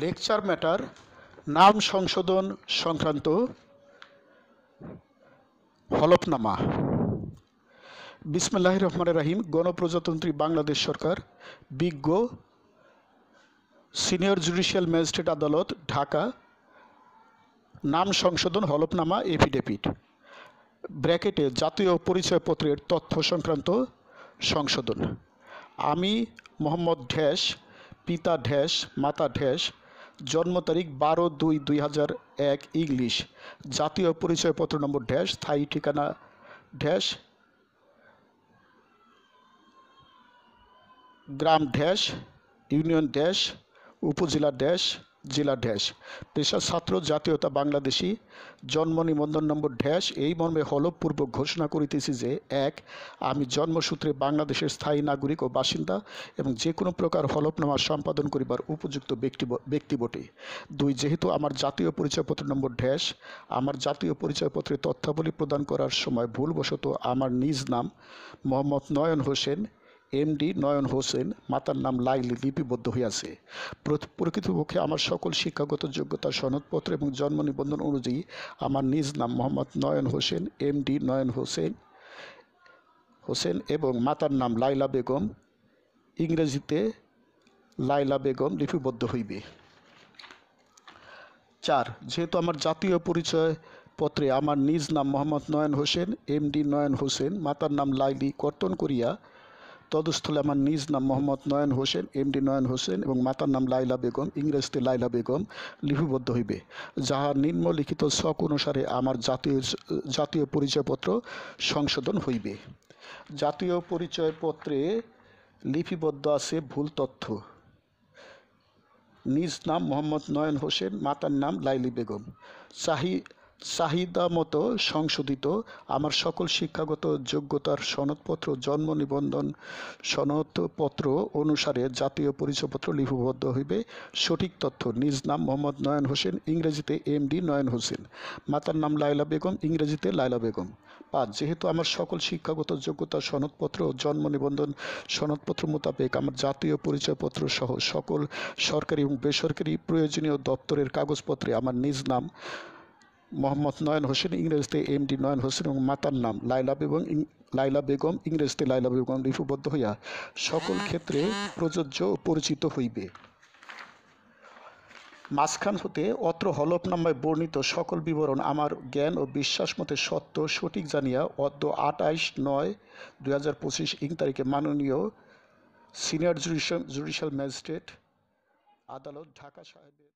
Lecture matter নাম সংশোধন সংক্রান্ত হলফনামা। বিসমিল্লাহির রহমানির রহিম। গণপ্রজাতন্ত্রী বাংলাদেশ সরকার, বিজ্ঞ সিনিয়র জুডিশিয়াল ম্যাজিস্ট্রেট আদালত, ঢাকা। নাম সংশোধন হলফনামা এফিডেভিট, ব্র্যাকেটে জাতীয় পরিচয়পত্রের তথ্য সংক্রান্ত সংশোধন। আমি মোহাম্মদ ঢ্যাশ, পিতা ঢ্যাশ, মাতা ঢ্যাশ, জন্ম তারিখ 12/2/2001 ইংলিশ, জাতীয় পরিচয়পত্র নম্বর ঢ্যাশ, স্থায়ী ঠিকানা ঢ্যাশ, গ্রাম ঢ্যাশ, ইউনিয়ন ড্যাশ, উপজেলা ড্যাশ, জেলা ড্যাশ, পেশা ছাত্র, জাতীয়তা বাংলাদেশি, জন্ম নিবন্ধন নম্বর ঢ্যাশ। এই মর্মে হলফপূর্বক ঘোষণা করিতেছি যে 1. আমি জন্মসূত্রে বাংলাদেশের স্থায়ী নাগরিক ও বাসিন্দা এবং যে কোনো প্রকার হলফনামা সম্পাদন করিবার উপযুক্ত ব্যক্তি বটে। 2. যেহেতু আমার জাতীয় পরিচয়পত্র নম্বর ঢ্যাশ, আমার জাতীয় পরিচয়পত্রের তথ্যাবলী প্রদান করার সময় ভুলবশত আমার নিজ নাম মোহাম্মদ নয়ন হোসেন, এমডি নয়ন হোসেন, মাতার নাম লাইলি লিপিবদ্ধ হইয়াছে। প্রকৃতপক্ষে আমার সকল শিক্ষাগত যোগ্যতা সনদপত্র এবং জন্ম নিবন্ধন অনুযায়ী আমার নিজ নাম মোহাম্মদ নয়ন হোসেন, এমডি নয়ন হোসেন এবং মাতার নাম লাইলা বেগম, ইংরেজিতে লাইলা বেগম লিপিবদ্ধ হইবে। 4. যেহেতু আমার জাতীয় পরিচয় পত্রে আমার নিজ নাম মোহাম্মদ নয়ন হোসেন, এমডি নয়ন হোসেন, মাতার নাম লাইলি কর্তন করিয়া তদস্থলে আমার নিজ নাম মোহাম্মদ নয়ন হোসেন, এমডি নয়ন হোসেন এবং মাতার নাম লাইলা বেগম, ইংরেজিতে লাইলা বেগম লিপিবদ্ধ হইবে, যাহা নিম্নলিখিত ছক অনুসারে আমার জাতীয় পরিচয়পত্র সংশোধন হইবে। জাতীয় পরিচয়পত্রে লিপিবদ্ধ আছে ভুল তথ্য। নিজ নাম মোহাম্মদ নয়ন হোসেন, মাতার নাম লাইলি বেগম। চাহিদা মতো সংশোধিত আমার সকল শিক্ষাগত যোগ্যতার সনদপত্র, জন্ম নিবন্ধন সনদপত্র অনুসারে জাতীয় পরিচয়পত্র লিপিবদ্ধ হইবে। সঠিক তথ্য: নিজ নাম মোহাম্মদ নয়ন হোসেন, ইংরেজিতে এমডি নয়ন হোসেন, মাতার নাম লাইলা বেগম, ইংরেজিতে লাইলা বেগম। 5. যেহেতু আমার সকল শিক্ষাগত যোগ্যতার সনদপত্র ও জন্ম নিবন্ধন সনদপত্র মোতাবেক আমার জাতীয় পরিচয়পত্র সহ সকল সরকারি এবং বেসরকারি প্রয়োজনীয় দপ্তরের কাগজপত্রে আমার নিজ নাম মোহাম্মদ নয়ন হোসেন, ইংরেজিতে এমডি নয়ন হোসেন এবং মাতার নাম লাইলা বেগম, ইংরেজিতে লাইলা বেগম লিপিবদ্ধ হইয়া সকল ক্ষেত্রে প্রযোজ্য ও পরিচিত হইবে। মাঝখান হতে অত্র হলফনামায় বর্ণিত সকল বিবরণ আমার জ্ঞান ও বিশ্বাস মতে সত্য সঠিক জানিয়া অদ্য 28/9/2025 ইং তারিখে মাননীয় সিনিয়র জুডিশিয়াল ম্যাজিস্ট্রেট আদালত, ঢাকা সাহেবের